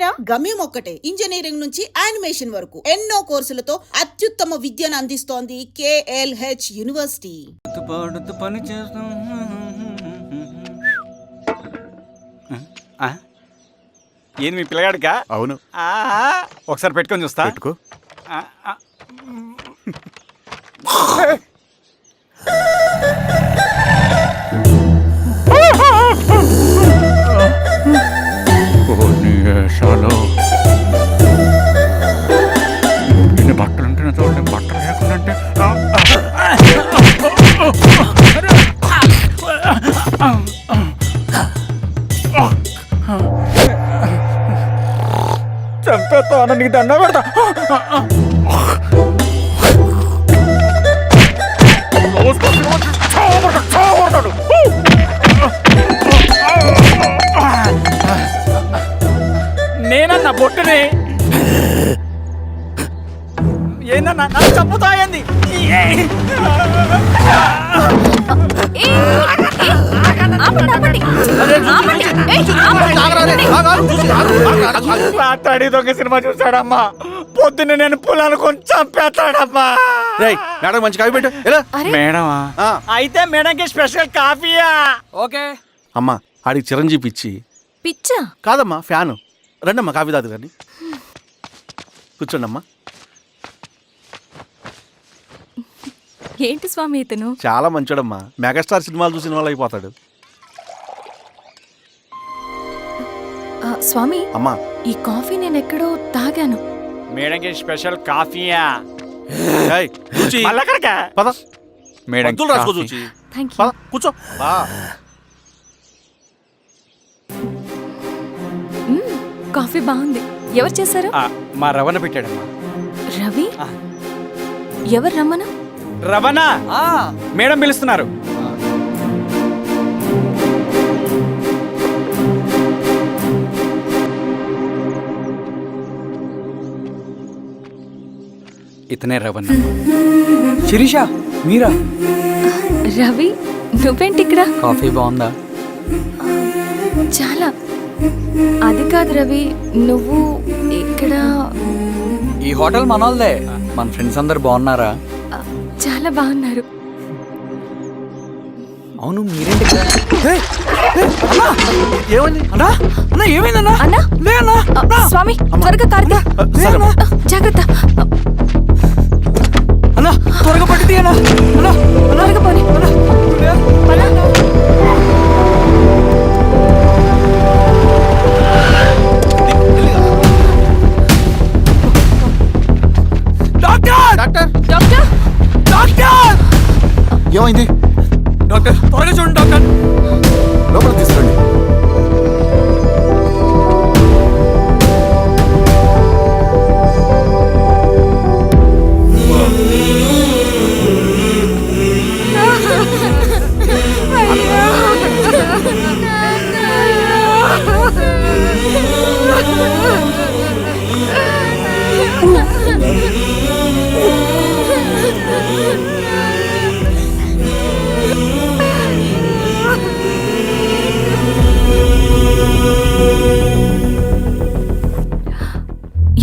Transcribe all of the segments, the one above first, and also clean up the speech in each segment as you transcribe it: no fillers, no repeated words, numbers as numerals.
పేరా? గమ్యం ఒక్కటే, ఇంజనీరింగ్ నుంచి యానిమేషన్ వరకు ఎన్నో కోర్సులతో అత్యుత్తమ విద్యను అందిస్తోంది KLH యూనివర్సిటీ. ఏంది మీ పిల్లగాడికా? అవును. ఒకసారి పెట్టుకొని చూస్తా. పెట్టుకో. ఎన్ని బట్టలు ఉంటే చూడండి, బట్టలు లేకుండా చంపేస్తాను, నీకు దండ పెడతా. నేనన్నా బొట్టుని ఏందన్నా నన్ను చంపుతాయంది. మాట్లాడి దొంగ సినిమా చూసాడమ్మా. పొద్దున్న నేను పొలాలు కొంచెం చంపేస్తాడమ్మా. మేడం మంచి కాఫీ పెట్టు. మేడమా? అయితే మేడంకి స్పెషల్ కాఫీయా? ఓకే అమ్మా. ఆడికి చిరంజీవి పిచ్చి. పిచ్చా? కాదమ్మా, ఫ్యాను. రండమ్మా కాఫీ తాదు కానీ. కూర్చోండి అమ్మా. ఏంటి స్వామి ఇతను? చాలా మంచోడమ్మా. మెగాస్టార్ సినిమాలు చూసిన వాళ్ళు అయిపోతాడు. స్వామి అమ్మా, ఈ కాఫీ నేను ఎక్కడో తాగాను. మేడంకి స్పెషల్ కాఫీయా? పద మేడం రాసుకో చూచి. Thank you. పద కూర్చో. కాఫీ బాగుంది. ఎవరు చేశారు? మా రవణ పెట్టాడమ్మా. రవి? ఎవరు రమ్మను? రవణ మేడం పిలుస్తున్నారు. ఇతనే రవణ. శిరీష మీరా? రవి నువ్వేంటి ఇక్కడ? కాఫీ బాగుందా? చాలా. అది కాదు రవి, నువ్వు ఇక్కడ. ఈ హోటల్ మనోల్దే. మన ఫ్రెండ్స్ అందరు బాగున్నారా? చాలా బాగున్నారు. అవును మీరేంటి ఇక్కడ? ఏమైంది అన్నా? అన్నా ఏమైందన్నా? అన్నా? లే అన్నా. స్వామి త్వరగా కారుతా. జాగ్రత్త అన్నా, త్వరగా పట్టి తీయనా. అన్నా త్వరగా పోనీ. డాక్టర్ డాక్టర్ డాక్టర్ ఏమైంది? డాక్టర్ త్వరగా చూడండి డాక్టర్. లోపలికి తీసుకురండి.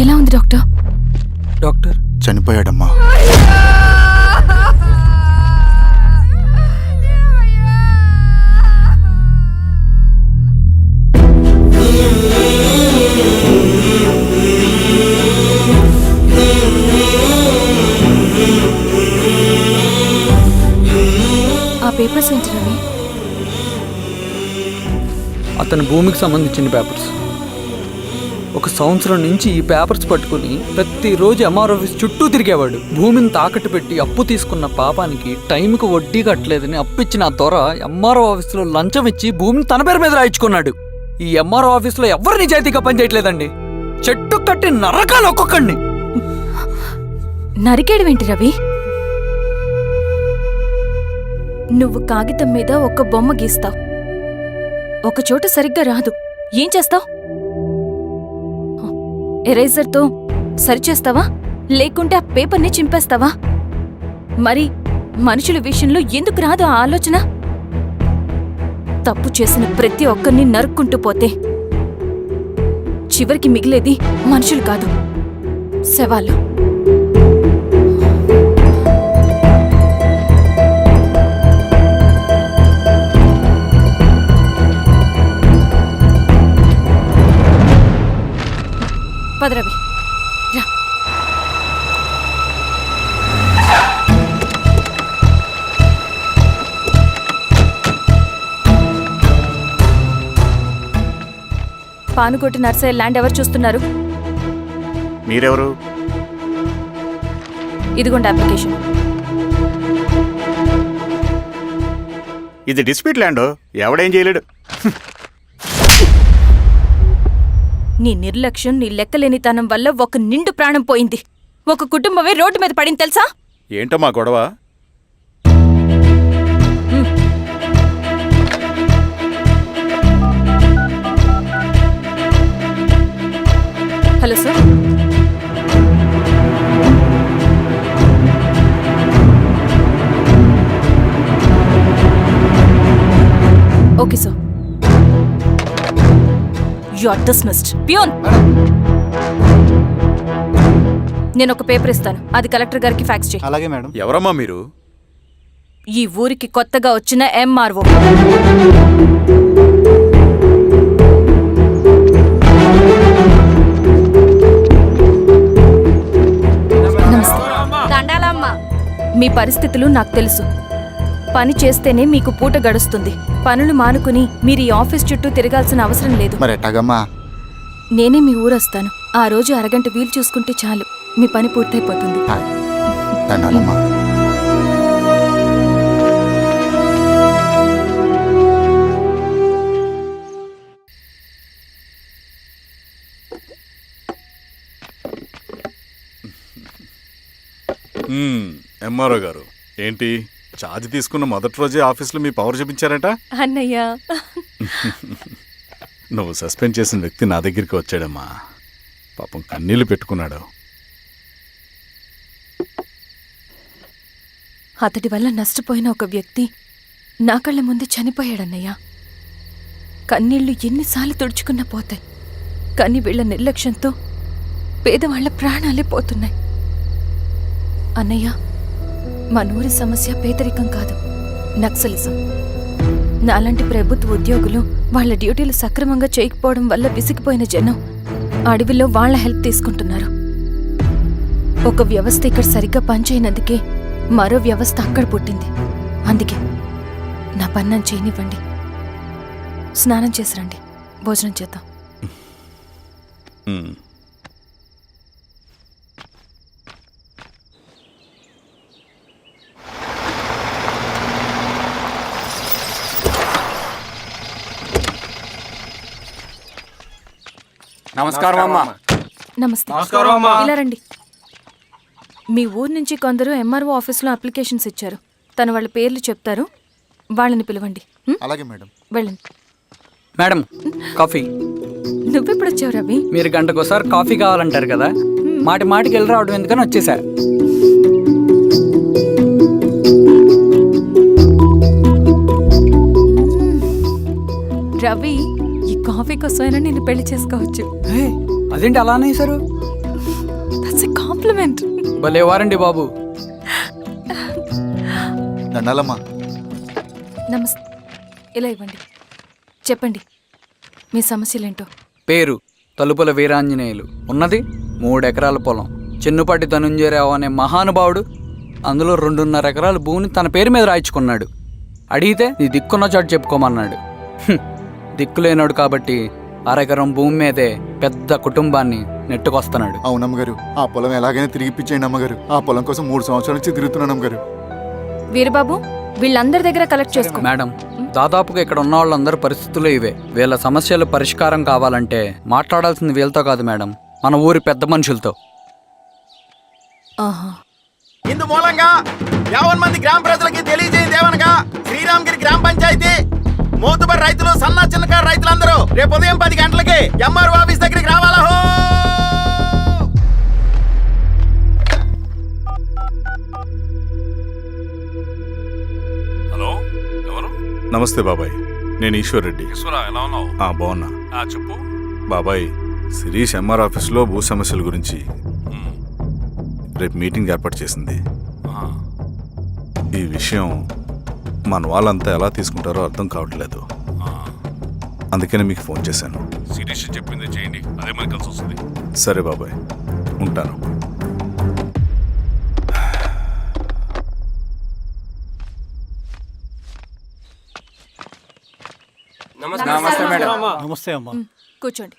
ఎలా ఉంది డాక్టర్? డాక్టర్ చనిపోయాడమ్మా. ఆ పేపర్స్ ఏంటి రవి? అతని భూమికి సంబంధించిన పేపర్స్. ఒక సంవత్సరం నుంచి ఈ పేపర్స్ పట్టుకుని ప్రతిరోజు ఎంఆర్ ఆఫీస్ చుట్టూ తిరిగేవాడు. భూమిని తాకట్టు పెట్టి అప్పు తీసుకున్న పాపానికి టైంకి వడ్డీ కట్టలేదని అప్పిచ్చిన ఆ దొర ఎంఆర్ఓ ఆఫీస్లో లంచం ఇచ్చి భూమిని తన పేరు మీద రాయించుకున్నాడు. ఈ ఎంఆర్ఓ ఆఫీస్లో ఎవరు నిజాయితీగా పనిచేయట్లేదండి. చెట్టు కట్టి నరకాలు ఒక్కొక్కడిని. నరికేయడం ఏంటి రవి? నువ్వు కాగితం మీద ఒక బొమ్మ గీస్తావు, ఒక చోట సరిగ్గా రాదు, ఏం చేస్తావు? ఎరేజర్తో సరిచేస్తావా లేకుంటే ఆ పేపర్ని చింపేస్తావా? మరి మనుషుల విషయంలో ఎందుకు రాదు ఆ ఆలోచన? తప్పు చేసిన ప్రతి ఒక్కరిని నరుక్కుంటూ పోతే చివరికి మిగిలేది మనుషులు కాదు, శవాలు. పదరవి రా. పానుకోటి నర్సయ్య ల్యాండ్ ఎవరు చూస్తున్నారు? మీరెవరు? ఇదిగోండి అప్లికేషన్. ఇది డిస్ప్యూట్ ల్యాండ్, ఎవడేం చేయలేడు. నీ నిర్లక్ష్యం, నీ లెక్కలేనితనం వల్ల ఒక నిండు ప్రాణం పోయింది. ఒక కుటుంబమే రోడ్డు మీద పడింది తెలుసా? ఏంటో మా గొడవ? Hello sir. Okay sir. You are dismissed. Peon, నేను ఒక పేపర్ ఇస్తాను, అది కలెక్టర్ గారికి ఫ్యాక్స్ చేయి. అలాగే మేడం. ఎవరమ్మా మీరు? ఈ ఊరికి కొత్తగా వచ్చిన ఎంఆర్ఓ. మీ పరిస్థితులు నాకు తెలుసు. పని చేస్తేనే మీకు పూట గడుస్తుంది. పనులు మానుకుని మీరు ఈ ఆఫీస్ చుట్టూ తిరగాల్సిన అవసరం లేదు. మరి ఎట్టాగమ్మా? నేనే మీ ఊరొస్తాను. ఆ రోజు అరగంట వీలు చూసుకుంటే చాలు, మీ పని పూర్తయిపోతుంది. దండాలమ్మా. ఎంఆర్ఓ గారు, ఏంటి ఛార్జ్ తీసుకున్న మొదటి రోజే ఆఫీస్లో మీ పవర్ చూపించారట? అన్నయ్య, నువ్వు సస్పెండ్ చేసిన వ్యక్తి నా దగ్గరికి వచ్చాడమ్మా. పాపం కన్నీళ్లు పెట్టుకున్నాడు. అతడి వల్ల నష్టపోయిన ఒక వ్యక్తి నా కళ్ళ ముందు చనిపోయాడన్నయ్య. కన్నీళ్లు ఎన్నిసార్లు తుడుచుకున్నా పోతాయి, కానీ వీళ్ల నిర్లక్ష్యంతో పేదవాళ్ల ప్రాణాలే పోతున్నాయి. అన్నయ్య, మా నూరి సమస్య పేదరికం కాదు, నక్సలిజం. నాలాంటి ప్రభుత్వ ఉద్యోగులు వాళ్ళ డ్యూటీలు సక్రమంగా చేయకపోవడం వల్ల విసిగిపోయిన జనం అడవిలో వాళ్ల హెల్ప్ తీసుకుంటున్నారు. ఒక వ్యవస్థ ఇక్కడ సరిగ్గా పనిచేయనందుకే మరో వ్యవస్థ అక్కడ పుట్టింది. అందుకే నా పన్నం చేయనివ్వండి. స్నానం చేసి రండి, భోజనం చేద్దాం. నమస్కారం అమ్మా. నమస్తే. ఇలా రండి. మీ ఊరు నుంచి కొందరు ఎంఆర్ఓ ఆఫీస్లో అప్లికేషన్స్ ఇచ్చారు. తను వాళ్ళ పేర్లు చెప్తారు, వాళ్ళని పిలవండి. అలాగే మేడం. వెళ్ళండి. Madam, coffee. నువ్వెప్పుడు వచ్చావు రవి? మీరు గంటకోసారి కాఫీ కావాలంటారు కదా, మాటి మాటికి వెళ్ళి రావడం ఎందుకని వచ్చేసా. రవి, ఈ కాఫీ కోసమైనా నేను పెళ్లి చేసుకోవచ్చు. అదేంటి అలా అనేసారు? That's a compliment. భలే వారండి బాబు. దండాలమ్మా. నమస్తే. ఇలా ఇవ్వండి. చెప్పండి మీ సమస్యలేంటో. పేరు తలుపుల వీరాంజనేయులు. ఉన్నది 3 ఎకరాల పొలం. చిన్నుపాటి ధనుంజయరావు అనే మహానుభావుడు అందులో 2.5 ఎకరాల భూమిని తన పేరు మీద రాయించుకున్నాడు. అడిగితే నీ దిక్కున్న చోటు చెప్పుకోమన్నాడు. దిక్కులేనాడు కాబట్టి 1/2 ఎకరం భూమి మీదే పెద్ద కుటుంబాన్ని నెట్టుకొస్తున్నాడు. అవునమ్మగారు, ఆ పొలం ఎలాగైనా తిరిగి ఇప్పించేయండి అమ్మగారు. ఆ పొలం కోసం 3 సంవత్సరాల నుంచి తిరుగుతున్నాను అమ్మగారు. వీరబాబు, వీళ్ళందరి దగ్గర కలెక్ట్ చేసుకో. మేడం, దాదాపుగా ఇక్కడ ఉన్న వాళ్ళందరూ పరిస్థితులు ఇవే. వీళ్ళ సమస్యలు పరిష్కారం కావాలంటే మాట్లాడాల్సింది వీళ్ళతో కాదు మేడం, మన ఊరి పెద్ద మనుషులతో. ఇందు మూలంగా 50 మంది గ్రామ ప్రజలకి తెలియజేయదేవనగా శ్రీరామగిరి గ్రామ పంచాయతీ మోతుబడి రైతులు, సన్న చిన్నకారు రైతులందరూ రేపు ఉదయం 10 గంటలకి ఎంఆర్ఓ ఆఫీస్ దగ్గరికి రావాలా. హలో, ఎవరు? నమస్తే బాబాయ్, నేను ఈశ్వర్ రెడ్డి. ఎలా ఉన్నావు? బాగున్నా. చెప్పు. బాబాయ్, శిరీష్ ఎంఆర్ ఆఫీస్లో భూ సమస్యల గురించి రేపు మీటింగ్ ఏర్పాటు చేసింది. ఈ విషయం మన వాళ్ళంతా ఎలా తీసుకుంటారో అర్థం కావట్లేదు. అందుకనే మీకు ఫోన్ చేశాను. శిరీష్ చెప్పింది చేయండి, అదే మనకు కలిసి వస్తుంది. సరే బాబాయ్, ఉంటాను. నమస్తే అమ్మా. కూర్చోండి.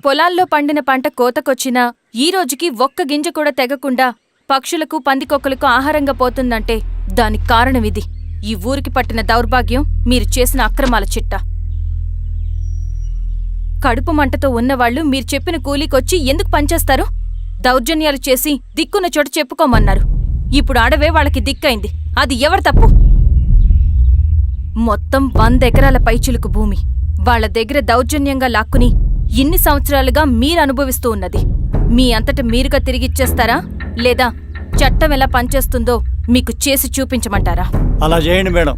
పొలాల్లో పండిన పంట కోతకొచ్చినా ఈ రోజుకి ఒక్క గింజ కూడా తెగకుండా పక్షులకు పందికొక్కలకు ఆహారంగా పోతుందంటే దానికి కారణం ఇది. ఈ ఊరికి పట్టిన దౌర్భాగ్యం మీరు చేసిన అక్రమాల చిట్టా. కడుపు మంటతో ఉన్నవాళ్లు మీరు చెప్పిన కూలీకొచ్చి ఎందుకు పనిచేస్తారు? దౌర్జన్యాలు చేసి దిక్కున్న చోట చెప్పుకోమన్నారు. ఇప్పుడు అడవే వాళ్ళకి దిక్కైంది. అది ఎవరి తప్పు? మొత్తం 100 ఎకరాల పైచిలుకు భూమి వాళ్ల దగ్గర దౌర్జన్యంగా లాక్కుని ఇన్ని సంవత్సరాలుగా మీరు అనుభవిస్తూ ఉన్నది. మీ అంతట మీరుగా తిరిగిచ్చేస్తారా, లేదా చట్టం ఎలా పనిచేస్తుందో మీకు చేసి చూపించమంటారా? అలా చేయండి మేడం.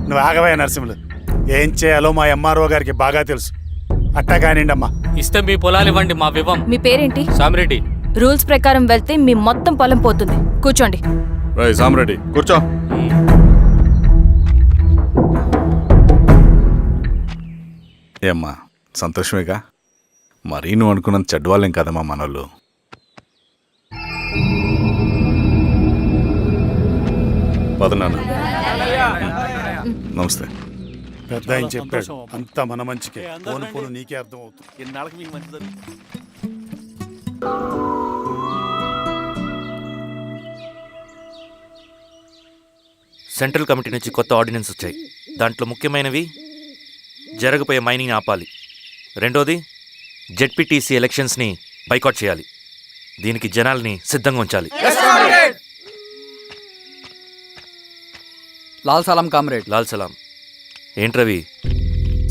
నువ్వు ఆగవయ్య నరసింహులు. ఏం చేయాలో మా ఎంఆర్ఓ గారికి బాగా తెలుసు. అట్టా కానివ్వండమ్మా. ఇస్తే మీ పొలాలు ఇవ్వండి, మా వివం. మీ పేరేంటి? సామిరెడ్డి. రూల్స్ ప్రకారం వెళ్తే మీ మొత్తం పొలం పోతుంది. కూర్చోండి. సామిరెడ్డి కూర్చో. ఏమ్మా సంతోషమేగా? మరీ నువ్వు అనుకున్నంత చెడ్డవాళ్ళేం కదమ్మా మనోళ్ళు. పదనాన్న. నమస్తే. పెద్ద ఆయన చెప్పాడు, అంతా మన మంచికే. పోను పోను నీకే అర్థం అవుతుంది. ఎన్నాళ్ళకి మీకు మంచి జరుగుతుంది. సెంట్రల్ కమిటీ నుంచి కొత్త ఆర్డినెన్స్ వచ్చాయి. దాంట్లో ముఖ్యమైనవి జరగబోయే మైనింగ్ని ఆపాలి, రెండోది జెడ్పీటీసీ ఎలక్షన్స్ని బైకాట్ చేయాలి, దీనికి జనాల్ని సిద్ధంగా ఉంచాలి. లాల్ సలాం కామ్రేడ్. లాల్ సలాం. ఏంట్రవి,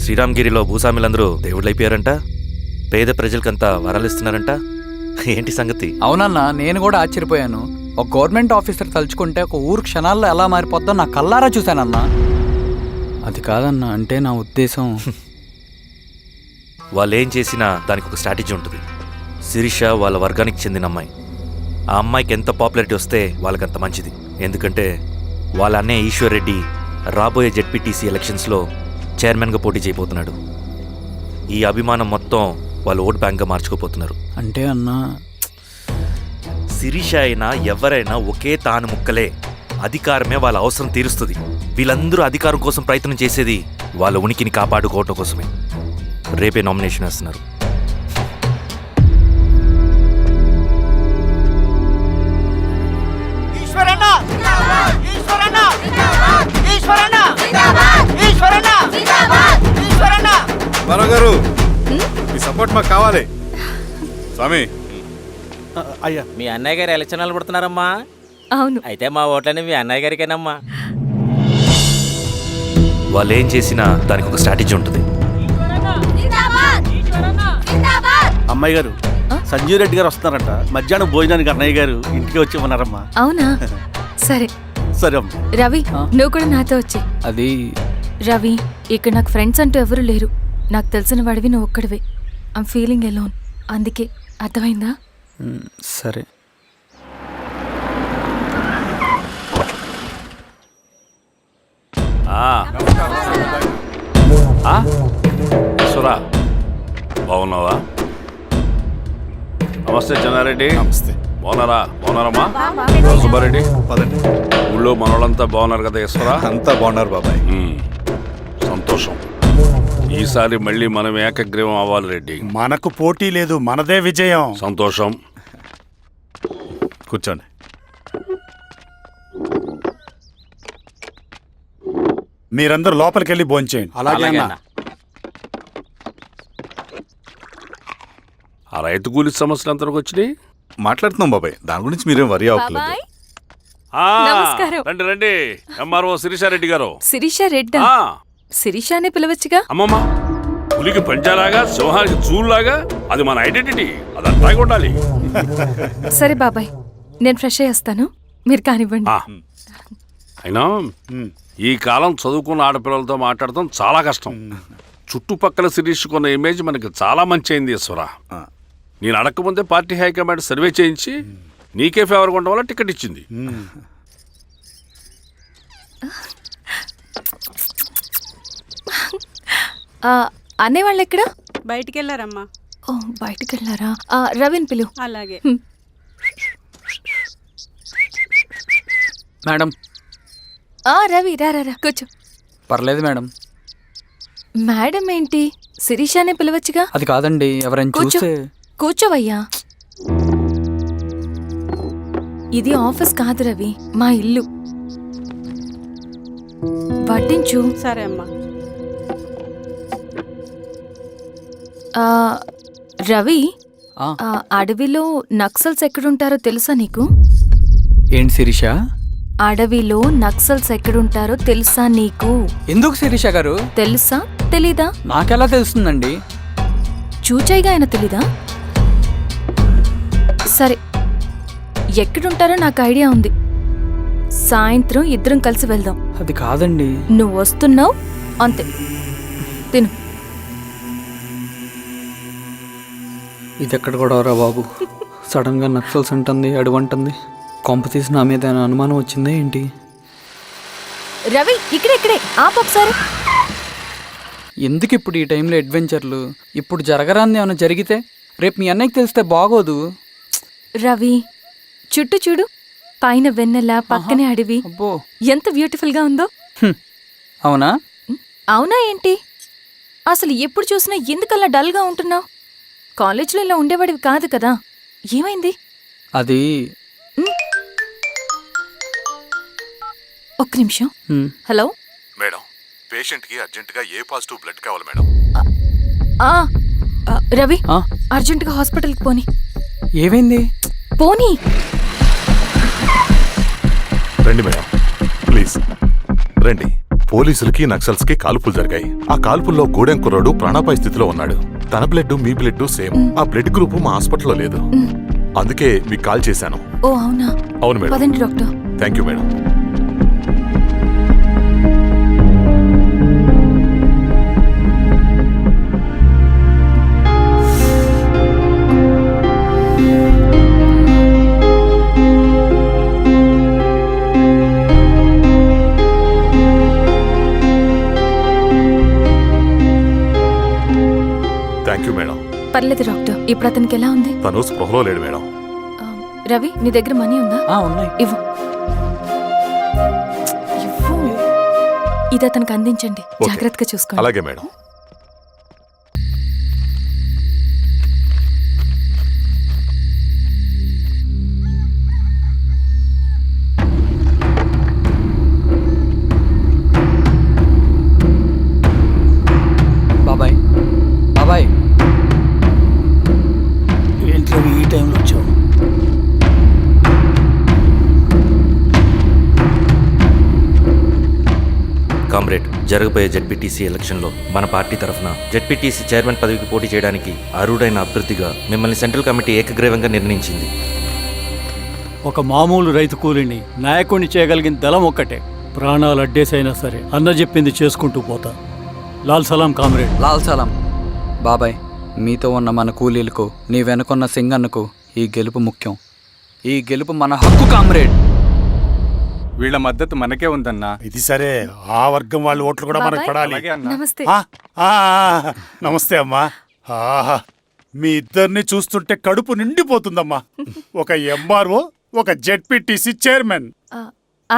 శ్రీరామ్గిరిలో భూస్వాములందరూ దేవుళ్ళైపోయారంట, పేద ప్రజలకంతా వరాలిస్తున్నారంట, ఏంటి సంగతి? అవునన్నా, నేను కూడా ఆశ్చర్యపోయాను. ఒక గవర్నమెంట్ ఆఫీసర్ తలుచుకుంటే ఒక ఊరు క్షణాల్లో ఎలా మారిపోద్దో నా కల్లారా చూశానన్నా. అది కాదన్నా, అంటే నా ఉద్దేశం వాళ్ళు ఏం చేసినా దానికి ఒక స్ట్రాటజీ ఉంటుంది. శిరీష వాళ్ళ వర్గానికి చెందిన అమ్మాయి. ఆ అమ్మాయికి ఎంత పాపులారిటీ వస్తే వాళ్ళకంత మంచిది. ఎందుకంటే వాళ్ళ అన్నయ్య ఈశ్వర్ రెడ్డి రాబోయే జెడ్పీటీసీ ఎలక్షన్స్లో చైర్మన్గా పోటీ చేయబోతున్నాడు. ఈ అభిమానం మొత్తం వాళ్ళు ఓట్ బ్యాంక్గా మార్చుకోపోతున్నారు. అంటే అన్నా, శిరీష అయినా ఎవరైనా ఒకే తాను ముక్కలే. అధికారమే వాళ్ళ అవసరం తీరుస్తుంది. వీళ్ళందరూ అధికారం కోసం ప్రయత్నం చేసేది వాళ్ళ ఉనికిని కాపాడుకోవటం కోసమే. రేపే నామినేషన్ వేస్తున్నారు. గారు మీ సపోర్ట్ మాకు కావాలి. స్వామి, అయ్యా, మీ అన్నయ్య గారు ఎలక్షన్ నిలబడుతున్నారమ్మా. అవును. అయితే మా ఓట్లని మీ అన్నయ్య గారికేనమ్మా. వాళ్ళు ఏం చేసినా దానికి ఒక స్ట్రాటజీ ఉంటుంది. అమ్మాయి గారు, సంజీవ్ రెడ్డి గారు వస్తున్నారంట. మధ్యాహ్నం భోజనానికి అన్నయ్య గారు ఇంటికి వచ్చి ఉన్నారమ్మా. అవునా? సరే సరే అమ్మ. రవి, నువ్వు కూడా నాతో వచ్చే. అది రవి, ఇక్కడ నాకు ఫ్రెండ్స్ అంటూ ఎవరూ లేరు. నాకు తెలిసిన వాడివి నువ్వు ఒక్కడివే. I'm feeling alone. అందుకే, అర్థమైందా? సరే. ఈశ్వరా, బాగున్నావా? నమస్తే చెన్నారెడ్డి. నమస్తే. బాగున్నారమ్మా? సుబ్బారెడ్డి, పదండి. ఊళ్ళో మనోళ్ళంతా బాగున్నారు కదా ఈశ్వరా? అంతా బాగున్నారు బాబాయ్. సంతోషం. ఈసారి మళ్ళీ మనం ఏకగ్రీవం అవ్వాలి రెడ్డి. మనకు పోటీ లేదు, మనదే విజయం. సంతోషం. కూర్చోండి. మీరందరూ లోపలికి వెళ్ళి భోంచేయండి. అలాగే అన్న. ఆ రైతు కూలి సమస్యలు ఎంతవరకు వచ్చినాయి? మాట్లాడుతున్నాం బాబాయ్, దాని గురించి మీరేం వరి అవ్వట్లేదు. బాబాయ్, ఆ, నమస్కారం. రండి రండి. ఎంఆర్ఓ శిరీషారెడ్డి గారు. శిరీష రెడ్డా? ఆ, శిరీష అనే పిలవచ్చుగా. అమ్మమ్మ, పులికి పంచాలాగా సింహానికి చూలాగా అది మన ఐడెంటిటీ, అదంతా ఉండాలి. సరే బాబాయ్, నేను ఫ్రెష్ అయ్యేస్తాను, మీరు కానివ్వండి. అయినా ఈ కాలం చదువుకున్న ఆడపిల్లలతో మాట్లాడటం చాలా కష్టం. చుట్టుపక్కల శిరీష్ కొన్న ఇమేజ్ మనకి చాలా మంచి అయింది ఈశ్వర. నేను అడగకముందే పార్టీ హైకమాండ్ సర్వే చేయించి నీకే ఫేవర్గా ఉండడం వల్ల టికెట్ ఇచ్చింది. అనేవాళ్ళు ఎక్కడ? బయటికి వెళ్ళారమ్మా. ఓ బయటికి వెళ్ళారా? రవిని పిలు. అలాగే. మేడం. రవి రా రా రా, కూర్చో. పర్లేదు మేడం. మేడం ఏంటి, శిరీషానే పిలవచ్చుగా. అది కాదండి, ఎవరైనా కూర్చో. చూస్తే. కూర్చోవయ్యా. ఇది ఆఫీస్ కాదు రవి, మా ఇల్లు. వడ్డించు. సరే అమ్మా. రవి, అడవిలో నక్సల్స్ ఎక్కడుంటారో తెలుసా నీకు? ఏంటి శిరీష? అడవిలో నక్సల్స్ ఎక్కడుంటారో తెలుసా నీకు? ఎందుకు శిరీష గారు? తెలుసా తెలీదా? నాకెలా తెలుస్తుందండి? చూచాయిగా ఆయన తెలీదా? సరే, ఎక్కడుంటారో నాకు ఐడియా ఉంది. సాయంత్రం ఇద్దరం కలిసి వెళ్దాం. అది కాదండి. నువ్వు వస్తున్నావు అంతే, తిను. ఇది ఎక్కడ కూడా రా బాబు, సడన్ గా నక్సల్స్ అంటుంది, అడువంటుంది. కొంప తీసి నా మీద అనుమానం వచ్చిందే ఏంటి? రవి ఇక్కడే ఆపొకసారి. ఎందుకు ఇప్పుడు ఈ టైంలో అడ్వెంచర్లు? ఇప్పుడు జరగరాంది ఏమైనా జరిగితే రేపు మీ అన్నయ్యకి తెలిస్తే బాగోదు. రవి, చుట్టూ చూడు, పైన వెన్నెల, పక్కనే అడవి. అబ్బో, ఎంత బ్యూటిఫుల్ గా ఉందో. అవునా? అవునా ఏంటి? అసలు ఎప్పుడు చూసినా ఎందుకలా డల్ గా ఉంటున్నావు? కాలేజీలో ఇలా ఉండేవాడివి కాదు కదా, ఏమైంది? అది ఒక్క నిమిషం. హలో మేడం, పేషెంట్కి అర్జెంటుగా ఏ పాజిటివ్ బ్లడ్ కావాలి మేడం. రవి, అర్జెంటుగా హాస్పిటల్కి పోనీ. ఏమైంది? పోనీ. రండి మేడం, ప్లీజ్ రండి. పోలీసులకి నక్సల్స్కి కాల్పులు జరిగాయి. ఆ కాల్పుల్లో గూడెం కుర్రాడు ప్రాణాపాయ స్థితిలో ఉన్నాడు. తన బ్లడ్ మీ బ్లడ్ సేమ్. ఆ బ్లడ్ గ్రూప్ మా హాస్పిటల్లో లేదు, అందుకే మీకు కాల్ చేశాను. ఓ అవునా? అవును మేడం. పదండి doctor. Thank you madam. Thank you madam. పర్లేదు డాక్టర్, ఇప్పుడు అతనికి ఎలా ఉంది? తను స్పృహలో లేడు మేడం. రవి, నీ దగ్గర మనీ ఉందా? ఉన్నాయి. ఇవ్వు. ఇది అతనికి అందించండి, జాగ్రత్తగా చూసుకోండి. అలాగే మేడం. బాబాయ్. బాబాయ్, ఏంటి ఈ టైంలో వచ్చావు? కామ్రేడ్, జరగబోయే జెడ్పీటీసీ ఎలక్షన్లో మన పార్టీ తరఫున జెడ్పీటీసీ చైర్మన్ పదవికి పోటీ చేయడానికి అర్హుడైన అభ్యర్థిగా మిమ్మల్ని సెంట్రల్ కమిటీ ఏకగ్రీవంగా నిర్ణయించింది. ఒక మామూలు రైతు కూలీని నాయకుడిని చేయగలిగిన దళం ఒక్కటే. ప్రాణాలు అడ్డేసైనా సరే అన్న చెప్పింది చేసుకుంటూ పోతా. లాల్ సలాం కామ్రేడ్. లాల్ సలాం. బాబాయ్, మీతో ఉన్న మన కూలీలకు, నీ వెనుకున్న సింగన్నకు ఈ గెలుపు ముఖ్యం. ఈ గెలుపు మన హక్కు కామ్రేడ్. వీళ్ళ మద్దతు మనకే ఉందన్నా. ఇది సరే, ఆ వర్గం వాళ్ళ ఓట్లు కూడా మనకు పడాలి. నమస్తే. నమస్తే అమ్మా. మీ ఇద్దరిని చూస్తుంటే కడుపు నిండిపోతుందమ్మా. ఒక ఎంఆర్ఓ, ఒక జెడ్పీటీసీ చైర్మన్.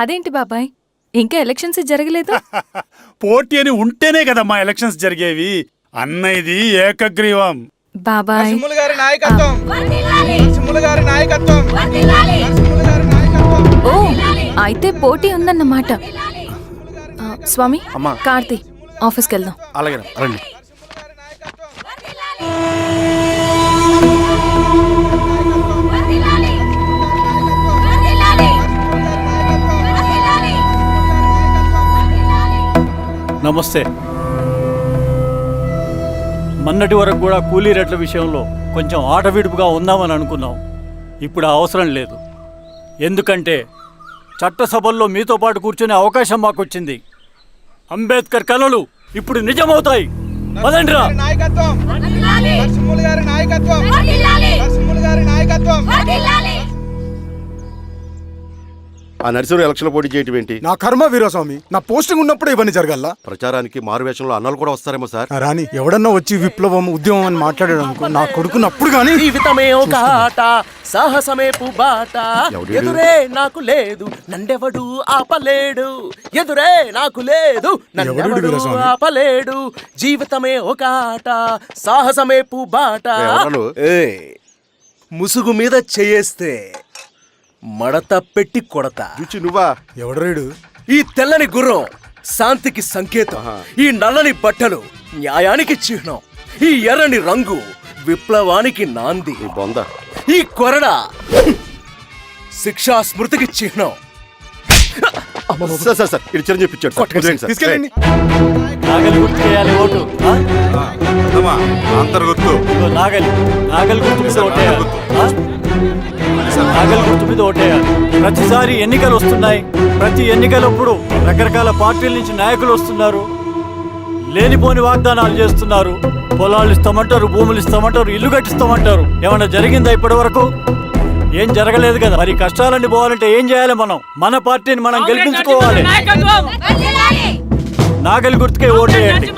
అదేంటి బాబాయ్, ఇంకా ఎలక్షన్స్ జరగలేదు? పోటీ అని ఉంటేనే కదమ్మా ఎలక్షన్స్ జరిగేవి. అన్న ఇది ఏకగ్రీవం. బాబాయ్, ఓ అయితే పోటీ ఉందన్నమాట. స్వామి, కార్తీ, ఆఫీస్కి వెళ్దాం. అలాగే రండి. నమస్తే. మొన్నటి వరకు కూడా కూలీ రేట్ల విషయంలో కొంచెం ఆటవిడుపుగా ఉందామని అనుకున్నాం. ఇప్పుడు ఆ అవసరం లేదు. ఎందుకంటే చట్టసభల్లో మీతో పాటు కూర్చునే అవకాశం మాకొచ్చింది. అంబేద్కర్ కలలు ఇప్పుడు నిజమవుతాయి. పదండ్రా. ఆ నర్సరీ ఎలక్షన్ పోటీ చేయటం ఏంటి? నా కర్మ వీరస్వామి, నా పోస్టింగ్ ఉన్నప్పుడు ఇవన్నీ జరగాల. ప్రచారానికి మారువేషంలో అన్నలు కూడా వస్తారేమో సార్. రాని ఎవడన్నా వచ్చి విప్లవం ఉద్యమం అని మాట్లాడాడు అనుకో, నా కొడుకుని అప్పుడు గానీ జీవితమే ఒక ఆట, సాహసమే పుబాట, ఎదురే నాకు లేదు నన్నెవడు ఆపలేడు, ఎదురే నాకు లేదు నన్నెవడు ఆపలేడు, జీవితమే ఒక ఆట, సాహసమే పుబాట. ముసుగు మీద చేయేస్తే మడత పెట్టి కొడతా. నువ్వా? ఎవడరేడు? ఈ తెల్లని గుర్రం శాంతికి సంకేతం, ఈ నల్లని బట్టలు న్యాయానికి చిహ్నం, ఈ ఎర్రని రంగు విప్లవానికి నాంది, ఈ కొరడ శిక్షా స్మృతికి చిహ్నం. సార్ ఇది చిరంజీవి పిచ్చాడు. తీసుకెళ్ళండి. నాగలి గుర్తుకేయాలి ఓటు. నాగలి గుర్తు మీద ఓటేయాలి. నాగలి గుర్తు మీద ఓటేయాలి. ప్రతిసారి ఎన్నికలు వస్తున్నాయి. ప్రతి ఎన్నికలప్పుడు రకరకాల పార్టీల నుంచి నాయకులు వస్తున్నారు, లేనిపోని వాగ్దానాలు చేస్తున్నారు. పొలాలు ఇస్తామంటారు, భూములు ఇస్తామంటారు, ఇల్లు కట్టిస్తామంటారు. ఏమన్నా జరిగిందా ఇప్పటి వరకు? ఏం జరగలేదు కదా. మరి కష్టాలన్నీ పోవాలంటే ఏం చేయాలి? మనం మన పార్టీని మనం గెలిపించుకోవాలి. నాగలి గుర్తుకే ఓటేయండి.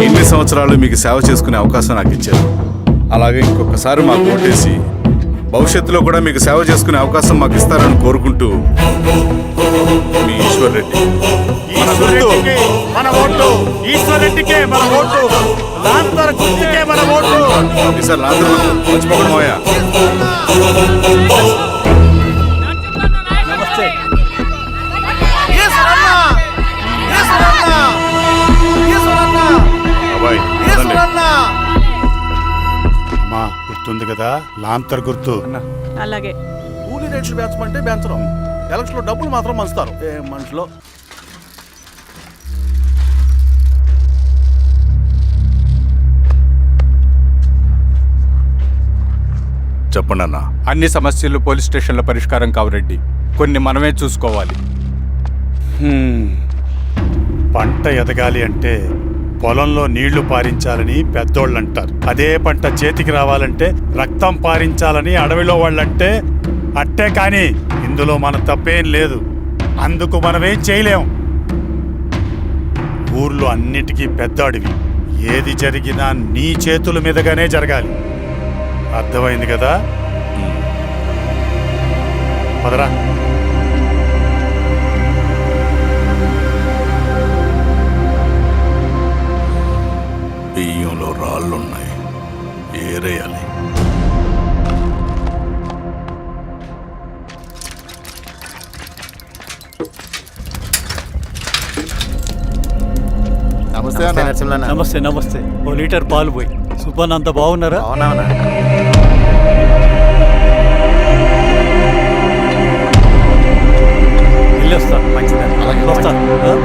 ఇన్ని సంవత్సరాలు మీకు సేవ చేసుకునే అవకాశం నాకు ఇచ్చారు. అలాగే ఇంకొకసారి మాకు ఓటేసి భవిష్యత్తులో కూడా మీకు సేవ చేసుకునే అవకాశం మాకు ఇస్తారని కోరుకుంటూ మీ ఈశ్వర్ రెడ్డి. మన ఓటు ఈశ్వర్ రెడ్డికే, మన ఓటు లాంతర్ గుర్తుకే, మన ఓటు. సార్ రాత్రి మర్చిపోకుండా పోయా. నమస్తే. అమ్మా గుర్తుంది కదా, లాంతర్ గుర్తు. అలాగే కూలీ రేట్లు పెంచమంటే పెంచడం, ఎలక్షన్ లో డబ్బులు మాత్రం మంచుతారు. ఏ మనుషులో. చెప్పండి అన్న. అన్ని సమస్యలు పోలీస్ స్టేషన్ల పరిష్కారం కావు రెడ్డి, కొన్ని మనమే చూసుకోవాలి. పంట ఎదగాలి అంటే పొలంలో నీళ్లు పారించాలని పెద్దోళ్ళు అంటారు. అదే పంట చేతికి రావాలంటే రక్తం పారించాలని అడవిలో వాళ్ళంటే అట్టే. కానీ ఇందులో మన తప్పేం లేదు, అందుకు మనమేం చేయలేం. ఊర్లో అన్నిటికీ పెద్ద అడవి, ఏది జరిగినా నీ చేతుల మీదగానే జరగాలి. అర్థమైంది కదా? పదరా. బియ్యంలో రాళ్ళున్నాయి, ఏరేయాలి. నమస్తే నరసింహ. నమస్తే. నమస్తే. ఓ లీటర్ పాలు పోయి. సుబ్బన్ అంత బాగున్నారా? అవునా? వెళ్ళొస్తా. మంచిది. వస్తా. ఎవరు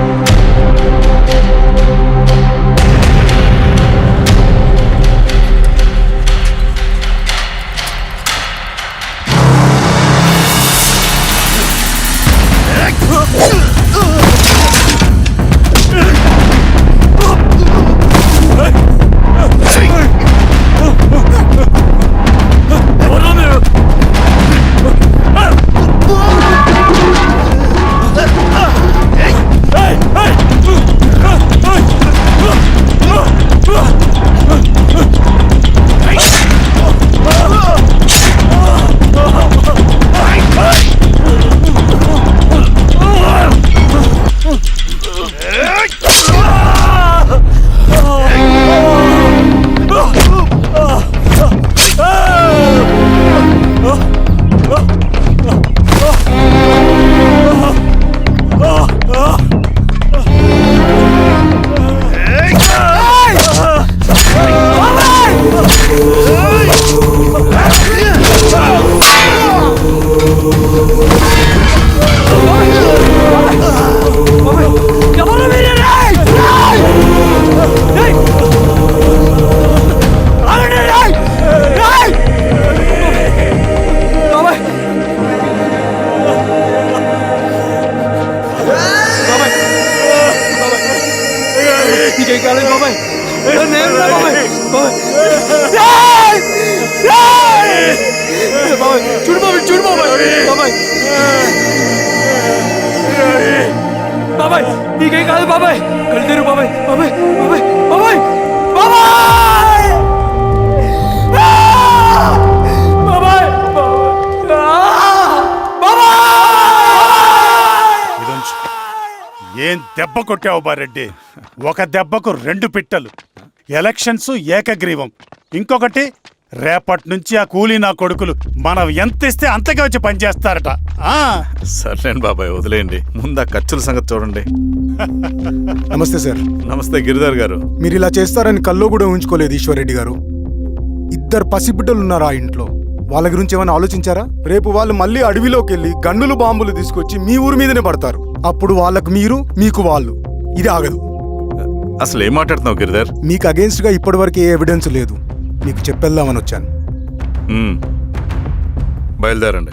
నీకేం కాలేదు బాబాయ్. నేను రా బాబాయ్. బాబాయ్. బాబాయ్ చూడు బాబాయ్, చూడు బాబాయ్. బాబాయ్ బాబాయ్ నీకేం కాదు బాబాయ్. కళ్ళు బాబాయ్. బాబాయ్ బాబాయ్ బాబాయ్ బాబాయ్ బాబాయ్ ఇదొంచు. ఏం దెబ్బ కొట్టావు బారెడ్డి? ఒక దెబ్బకు 2 పిట్టలు. ఎలక్షన్స్ ఏకగ్రీవం. ఇంకొకటి, రేపటి నుంచి ఆ కూలీ నా కొడుకులు మనం ఎంత ఇస్తే అంతగా వచ్చి పనిచేస్తారట. సర్లేండి బాబాయ్, వదిలేయండి. ముందు ఆ ఖర్చుల సంగతి చూడండి. నమస్తే సార్. నమస్తే గిరిధర్ గారు. మీరు ఇలా చేస్తారని కల్లో కూడా ఉంచుకోలేదు ఈశ్వర్రెడ్డి గారు. 2 పసిబిడ్డలు ఉన్నారు ఆ ఇంట్లో. వాళ్ళ గురించి ఏమైనా ఆలోచించారా? రేపు వాళ్ళు మళ్ళీ అడవిలోకి వెళ్ళి గన్నులు బాంబులు తీసుకొచ్చి మీ ఊరి మీదనే పడతారు. అప్పుడు వాళ్ళకు మీరు, మీకు వాళ్ళు. ఇది ఆగదు. అసలు ఏం మాట్లాడుతున్నావు గిరిధర్? మీకు అగేన్స్ట్ గా ఇప్పటివరకు ఏ ఎవిడెన్స్ లేదు. మీకు చెప్పేద్దామని వచ్చాను. బయలుదేరండి.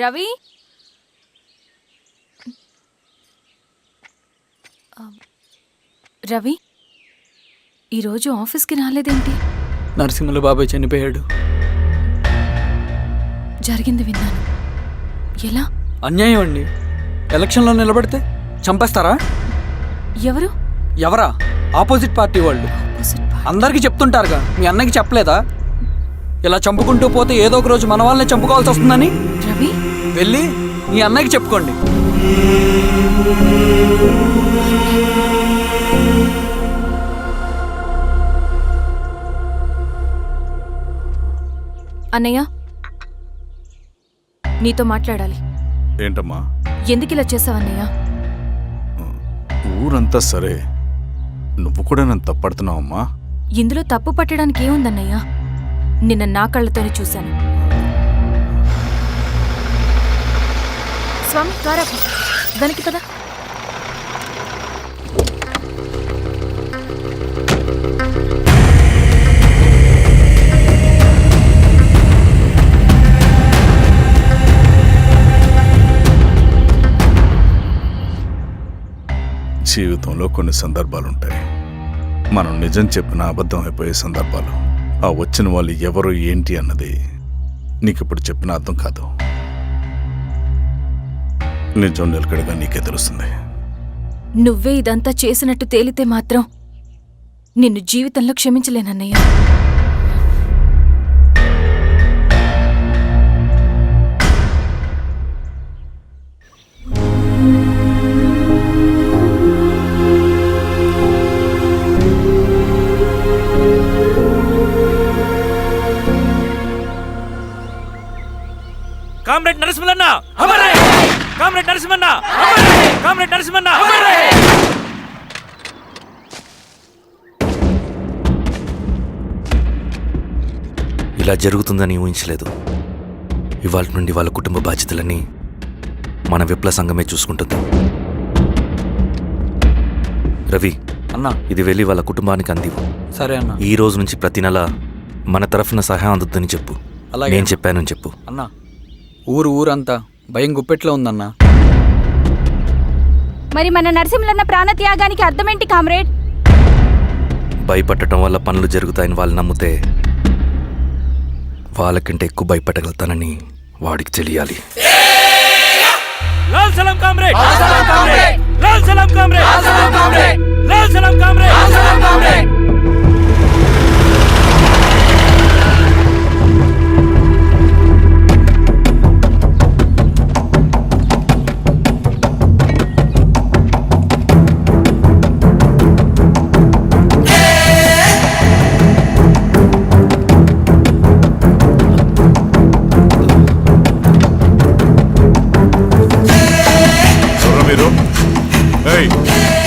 రవి, రవి ఈరోజు ఆఫీస్కి రాలేదేంటి? నరసింహుల బాబాయ్ చనిపోయాడు. జరిగింది విన్నాను. ఎలా? అన్యాయం అండి. ఎలక్షన్లో నిలబడితే చంపేస్తారా? ఎవరు? ఎవరా? ఆపోజిట్ పార్టీ వాళ్ళు. అందరికీ చెప్తుంటారుగా, మీ అన్నకి చెప్పలేదా? ఇలా చంపుకుంటూ పోతే ఏదో ఒక రోజు మన వాళ్ళని చంపుకోవాల్సి వస్తుందని. రవి, వెళ్ళి మీ అన్నకి చెప్పుకోండి. అన్నయ్య, నీతో మాట్లాడాలి. ఏంటమ్మా? ఎందుకు ఇలా చేసావన్నయ్య? ఊరంతా సరే, నువ్వు కూడా నన్ను తప్పడుతున్నావమ్మా. ఇందులో తప్పు పట్టడానికి ఏముందన్నయ్య? నిన్న నా కళ్ళతోనే చూశాను. స్వామి త్వరగా దానికి పద. జీవితంలో కొన్ని సందర్భాలుంటాయి. మనం నిజం చెప్పిన అబద్ధం అయిపోయే సందర్భాలు. ఆ వచ్చిన వాళ్ళు ఎవరు ఏంటి అన్నది నీకిప్పుడు చెప్పిన అర్థం కాదు. నిజం నిలకడగా నీకే తెలుస్తుంది. నువ్వే ఇదంతా చేసినట్టు తేలితే మాత్రం నిన్ను జీవితంలో క్షమించలేనన్నయ్య. Comrade Narasimhanna, comrade Narasimhanna, comrade Narasimhanna. ఇలా జరుగుతుందని ఊహించలేదు. ఇవాళ నుండి వాళ్ళ కుటుంబ బాధ్యతలన్నీ మన విప్లవ సంఘమే చూసుకుంటుంది. రవి అన్నా, ఇది వెళ్ళి వాళ్ళ కుటుంబానికి అందివు. సరే అన్న. ఈ రోజు నుంచి ప్రతి నెల మన తరఫున సహాయం అందుద్దని చెప్పు. అలాగే. నేను చెప్పానని చెప్పు. అన్నా, ఊరంతా భయం గుప్పెట్లో ఉందన్నా. మరి మన నరసింహన్న ప్రాణత్యాగానికి అర్థమేంటి కామ్రేడ్? భయపడటం వల్ల పనులు జరుగుతాయని వాళ్ళు నమ్మితే వాళ్ళకంటే ఎక్కువ భయపడగలుగుతానని వాడికి తెలియాలి. లాల్ సలాం కామ్రేడ్, లాల్ సలాం కామ్రేడ్, లాల్ సలాం కామ్రేడ్.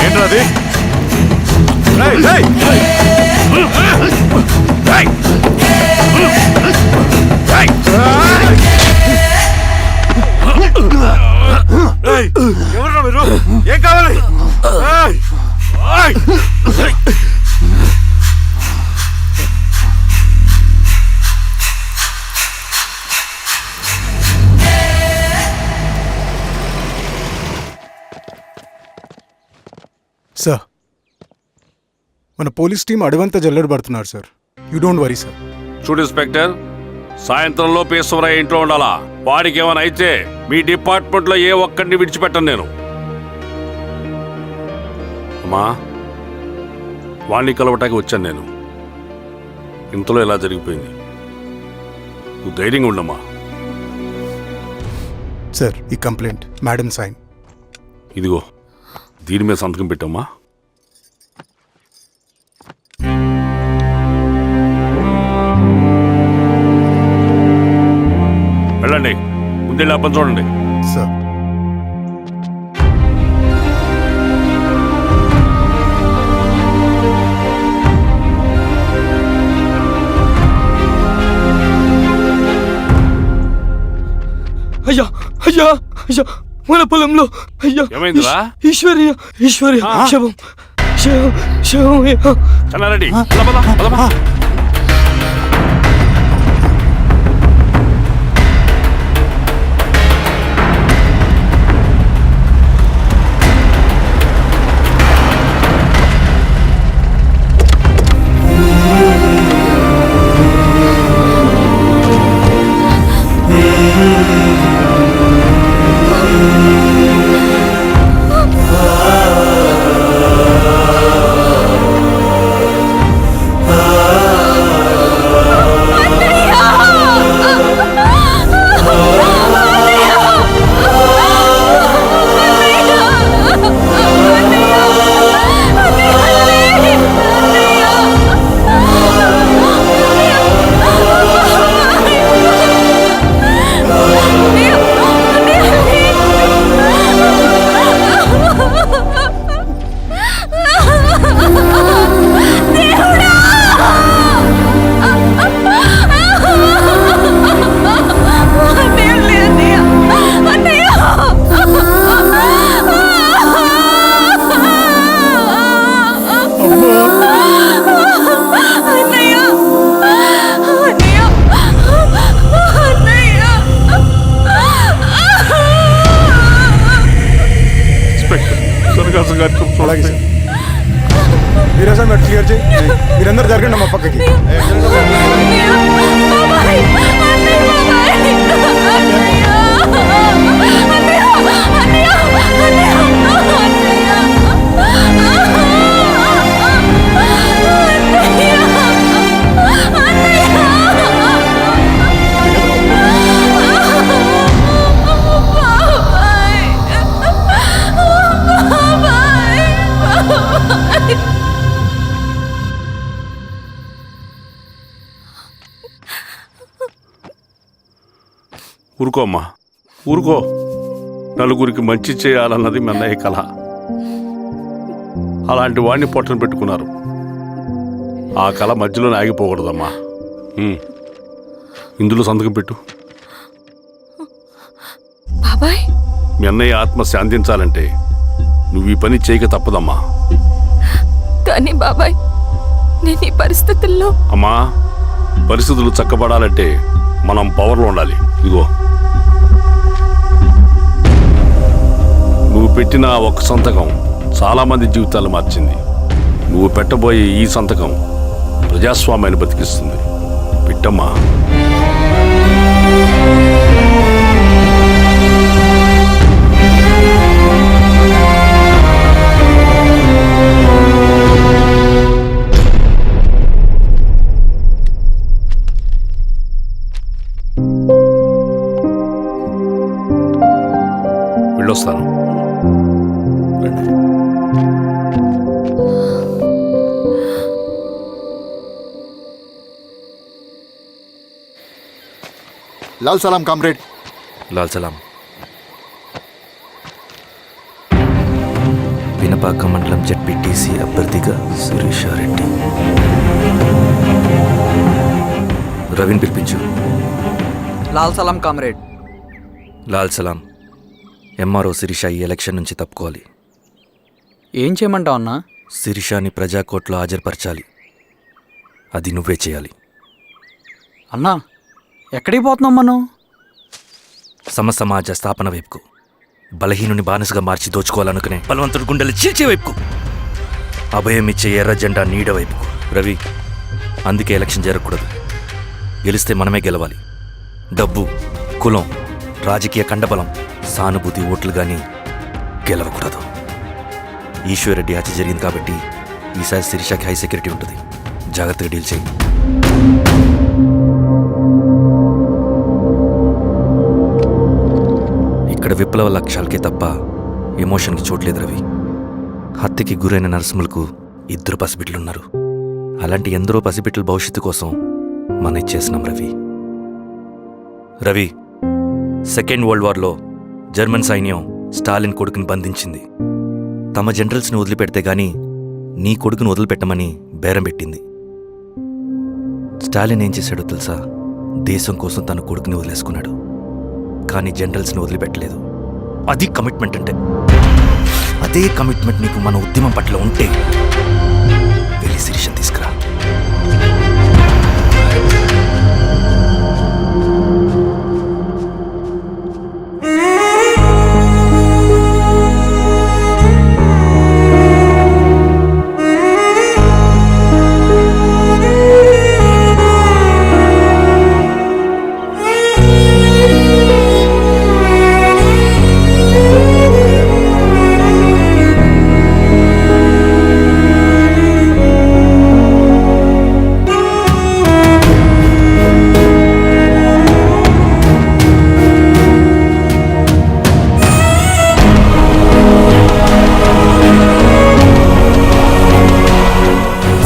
ఏంట్రాది? ఎవరు మీరు? ఏం కావాలి? సార్ మన పోలీస్ టీం అడవంతా జల్లెడ పడుతున్నారు sir. You don't worry sir. చూడు ఇన్స్పెక్టర్, సాయంత్రంలో పేశ్వరయ్య ఇంట్లో ఉండాలా. వాడికి ఏమైనా అయితే మీ డిపార్ట్మెంట్లో ఏ ఒక్కడిని విడిచిపెట్టను నేను. అమ్మా, వాణ్ణి కలవటానికి వచ్చాను నేను. ఇంతలో ఇలా జరిగిపోయింది. నువ్వు ధైర్యంగా ఉండమ్మా. సార్ ఈ కంప్లైంట్ మేడం సైన్. ఇదిగో దీని మీద సంతకం పెట్టమ్మా. వెళ్ళండి, ముందెళ్ళి అప్పని చూడండి. సార్ అయ్యా అయ్యా అయ్యా, మన పొలంలో అయ్యా ఏమైందిరా? ఈశ్వర్య శవం శవం శవం. చెన్నారెడ్డి, పద, పద, పద. అలాగే సార్. మీరే సార్ మీరు క్లియర్ చేయి. మీరందరూ జరగండి మా పక్కకి. ఊరుకో అమ్మా, ఊరుకో. నలుగురికి మంచి చేయాలన్నది మీ అన్నయ్య కళ. అలాంటి వాడిని పొట్టను పెట్టుకున్నారు. ఆ కళ మధ్యలోనే ఆగిపోకూడదమ్మా. ఇందులో సంతకం పెట్టు. బాబాయ్, మీ అన్నయ్య ఆత్మ శాంతించాలంటే నువ్వు ఈ పని చేయక తప్పదమ్మా. కానీ బాబాయ్, నేను ఈ పరిస్థితుల్లో. అమ్మా, పరిస్థితులు చక్కబడాలంటే మనం పవర్లో ఉండాలి. ఇదిగో నువ్వు పెట్టిన ఒక్క సంతకం చాలా మంది జీవితాలు మార్చింది. నువ్వు పెట్టబోయే ఈ సంతకం ప్రజాస్వామ్యాన్ని బతికిస్తుంది. పెట్టమ్మా. వెళ్ళొస్తాను. లాల్ సలాం కామ్రేడ్. లాల్ సలాం. పినపాక మండలం జెడ్పీటీసీ అభ్యర్థిగా శిరీషారెడ్డి. రవిని పిలిపించు. లాల్ సలాం కామ్రేడ్. లాల్ సలాం. ఎంఆర్ఓ శిరీష ఈ ఎలక్షన్ నుంచి తప్పుకోవాలి. ఏం చేయమంటావు అన్నా? శిరీషాని ప్రజాకోర్టులో హాజరుపరచాలి. అది నువ్వే చేయాలి. అన్నా, ఎక్కడికి పోతున్నాం మనం? సమసమాజ స్థాపన వైపుకు. బలహీనుని బానిసగా మార్చి దోచుకోవాలనుకునే బలవంతుడి గుండెలు చీల్చే వైపుకు. అభయం ఇచ్చే ఎర్ర జెండా నీడ వైపుకు. రవి, అందుకే ఎలక్షన్ జరగకూడదు. గెలిస్తే మనమే గెలవాలి. డబ్బు, కులం, రాజకీయ కండబలం, సానుభూతి ఓట్లు కానీ గెలవకూడదు. ఈశ్వర్రెడ్డి హత్య జరిగింది కాబట్టి ఈసారి శిరీషకి హై సెక్యూరిటీ ఉంటుంది. జాగ్రత్తగా డీల్ చేయి. ఇక్కడ విప్లవ లక్ష్యాలకే తప్ప ఎమోషన్కి చోట్లేదు రవి. హత్యకి గురైన నరసింహులకు 2 పసిబిడ్డలున్నారు. అలాంటి ఎందరో పసిబిడ్డల భవిష్యత్తు కోసం మనం ఇచ్చేసినాం రవి. రవి, సెకండ్ వరల్డ్ వార్లో జర్మన్ సైన్యం స్టాలిన్ కొడుకుని బంధించింది. తమ జనరల్స్ని వదిలిపెడితే గాని నీ కొడుకును వదిలిపెట్టమని బేరం పెట్టింది. స్టాలిన్ ఏం చేశాడో తెలుసా? దేశం కోసం తన కొడుకుని వదిలేసుకున్నాడు. కానీ జనరల్స్ని వదిలిపెట్టలేదు. అది కమిట్మెంట్ అంటే. అదే కమిట్మెంట్ నీకు మన ఉద్యమం పట్ల ఉంటే వెళ్ళి శిరీషను తీసుకురా.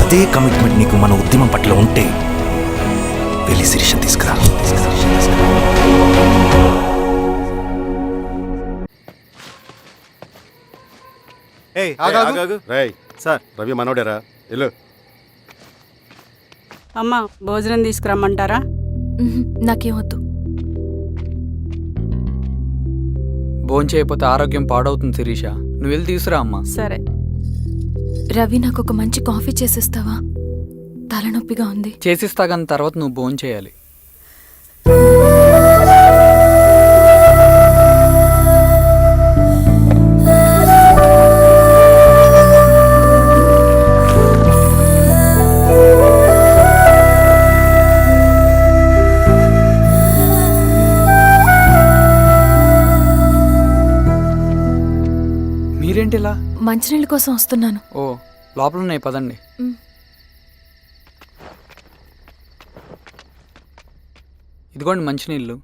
అదే కమిట్మెంట్ నీకు మన ఉద్యమం పట్ల ఉంటే వెళ్ళి శిరీషను తీసుకురా. సార్, రవి మనోడేరా? వెళ్ళు. అమ్మ, భోజనం తీసుకురమ్మంటారా? నాకేమొద్దు. భోంచేయకపోతే ఆరోగ్యం పాడవుతుంది శిరీష. నువ్వు వెళ్ళి తీసురా అమ్మా. సరే. రవి, నాకు ఒక మంచి కాఫీ చేసిస్తావా? తలనొప్పిగా ఉంది. చేసిస్తా కానీ తర్వాత నువ్వు భోంచేయాలి. మీరేంటిలా? మంచినీళ్ళ కోసం వస్తున్నాను. ఓ, లోపల ఉన్నాయి, పదండి. ఇదిగోండి మంచినీళ్ళు.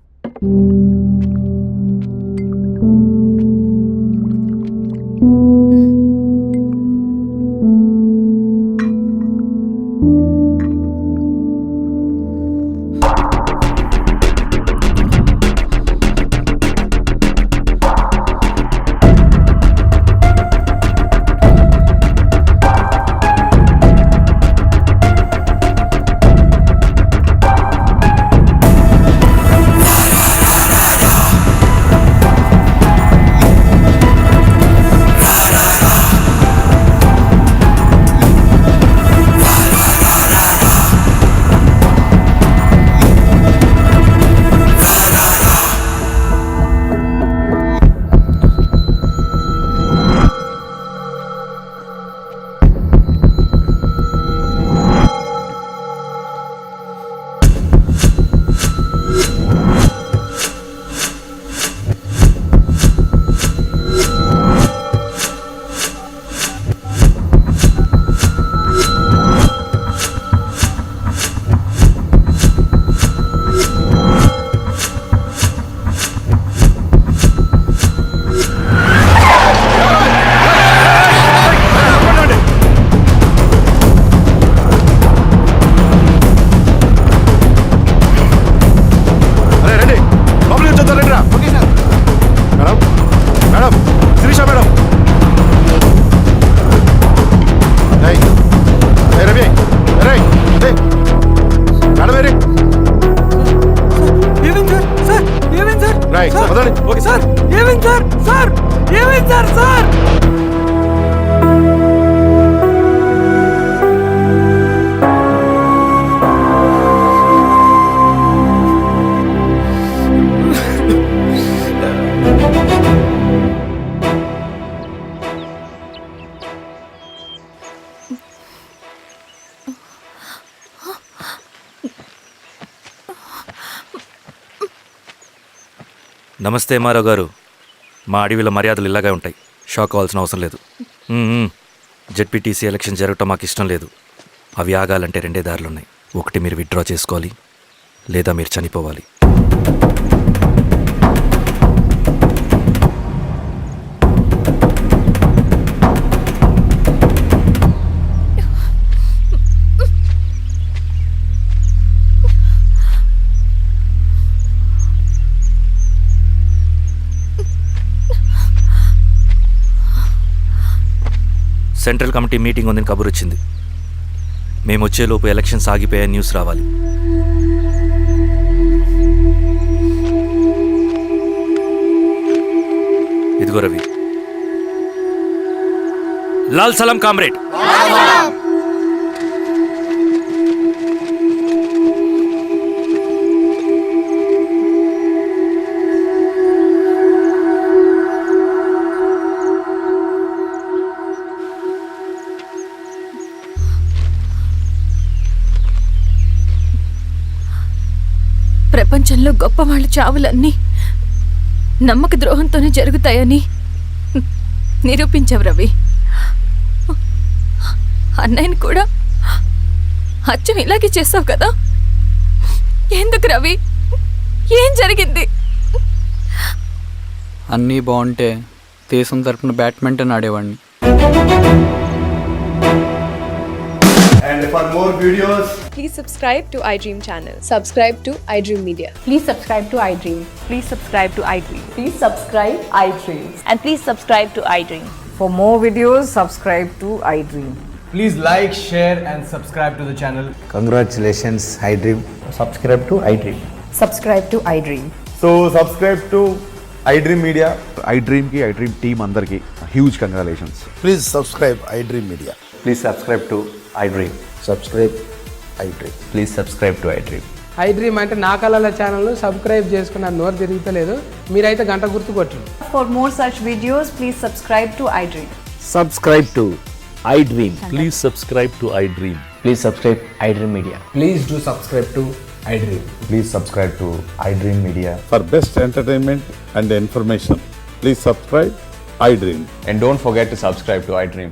సార్ ఏమైంది సార్? సార్ ఏమైంది సార్? సార్ నమస్తే ఎంఆర్ఓ గారు. మా అడవిలో మర్యాదలు ఇలాగే ఉంటాయి. షాక్ అవ్వాల్సిన అవసరం లేదు. జెడ్పీటీసీ ఎలక్షన్ జరగటం మాకు ఇష్టం లేదు. అవి ఆగాలంటే 2 దారులు ఉన్నాయి. ఒకటి మీరు విత్డ్రా చేసుకోవాలి, లేదా మీరు చనిపోవాలి. సెంట్రల్ కమిటీ మీటింగ్ ఉందని కబురు వచ్చింది. మేము వచ్చేలోపు ఎలక్షన్స్ ఆగిపోయే న్యూస్ రావాలి. ఇదిగో రవి. లాల్ సలాం కామ్రేడ్. ప్రపంచంలో గొప్ప వాళ్ళ చావులన్నీ నమ్మక ద్రోహంతోనే జరుగుతాయని నిరూపించావు రవి. అన్నయ్యని కూడా అచ్చం ఇలాగే చేసావు కదా. ఎందుకు రవి? ఏం జరిగింది? అన్నీ బాగుంటే దేశం తరపున బ్యాడ్మింటన్ ఆడేవాడిని. And for more videos, please subscribe to iDream channel. Subscribe to iDream Media. Please subscribe to iDream. Please subscribe to iDream. Please subscribe iDream. And please subscribe to iDream. For more videos, subscribe to iDream. please like, share and subscribe to the channel. Congratulations, iDream. Subscribe to iDream. Subscribe to iDream. So subscribe to iDream Media. iDream కి iDream team అందరికి huge congratulations. Please subscribe iDream Media. Please subscribe to iDream. Subscribe iDream. Please subscribe to iDream. iDream అంటే నా కళల channel subscribe చేసుకున్న నోరు తిరుగుతలేదు. మీరైతే గంట గుర్తు కొట్టండి. For more such videos, please subscribe to iDream. Subscribe to iDream. Please subscribe to iDream. Please subscribe iDream Media. Please do subscribe to iDream. Please subscribe to iDream Media. For best entertainment and information, please subscribe iDream. And don't forget to subscribe to iDream.